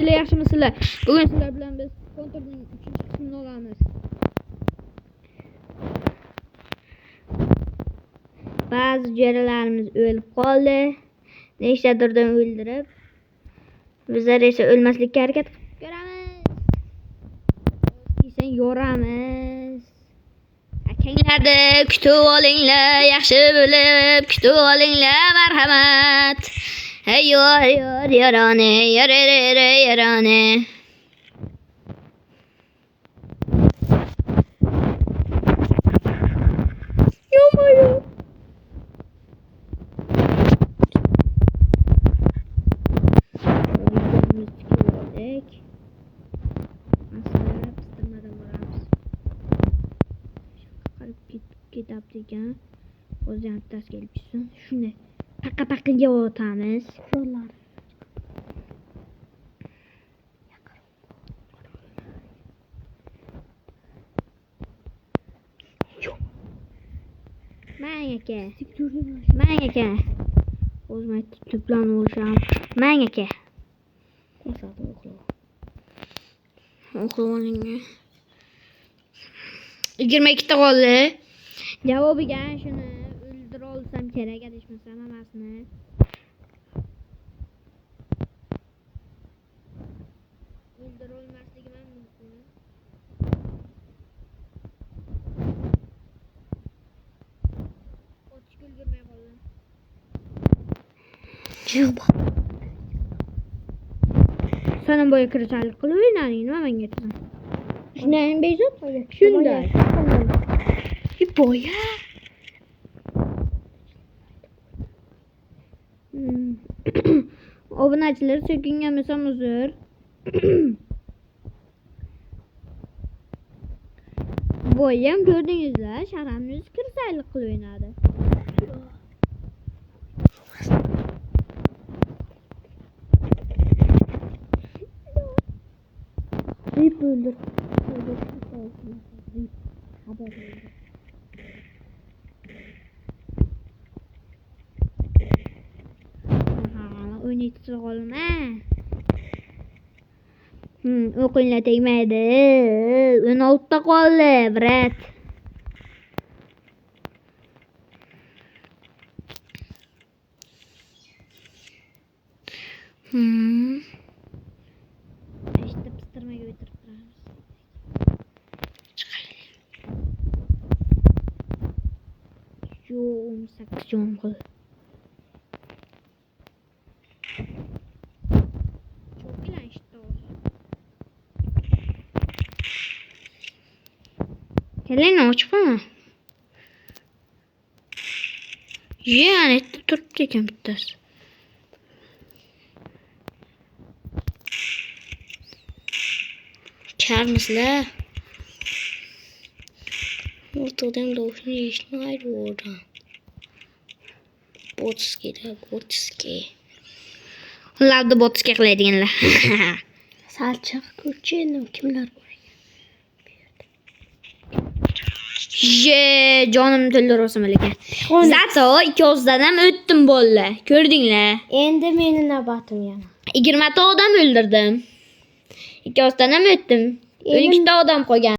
Sizlar yaxshimisizlar? Bugun sizlar bilan biz konturning 3-qismini olamiz. Ba'zi jo'ralarimiz o'lib qoldi. Nechtadirdan o'ldirib. Bizlar esa o'lmaslikka harakat qilib ko'ramiz. Keyin yoramiz. Akanglarni kutib olinglar, yaxshi bo'lib kutib olinglar, marhamat. Hey yor yorane, yorane. Yo'mayo. Ketap degan o'zim tas kelib chiqsin. Shuni paqa-paqaga o'tamiz. Sho'rlar. Mang aka. O'zim to'planib olisham. Mang aka. O'qilib 22 ta qoldi. Javobiga shuni o'ldira olsam kerak, adashmasam hammasini. O'ldira olmasligim mumkin. O'tishga ulgurmay qoldim. Sana boya kirishalik qilib o'ynaning, nima menga aytasan? Shundan bezot? Shunday. Boya. Obunachilar so'kinganmisam uzr. Boya ham ko'rdingizlar, sharamni kirsaylik qilib o'ynadi. Rip o'ldir. Xabar berdi. O'ynaysiz qolma. O'qinglar tegmaydi. 16 ta qoldi, brat. İşte pıstırmaya götürüp durarız. Yoğun saksyon kıl. Çok güzel işte olsun. Kellerini açık mı? Yani tutup diyeceğim bitmez. Çağırmışlar. Ortadan doğuşun yaşını ayrı oradan. Botski. Ularda botski qiladiganlar. Salchiq ko'chini kimlar Jonim to'ldirosam ekan. Zato 2 o'zdan ham o'tdim bo'ldi. Ko'rdinglar? Endi meni navbatim yana. 20 ta odam o'ldirdim. 2 o'zdan ham o'tdim. 12 ta odam qolgan.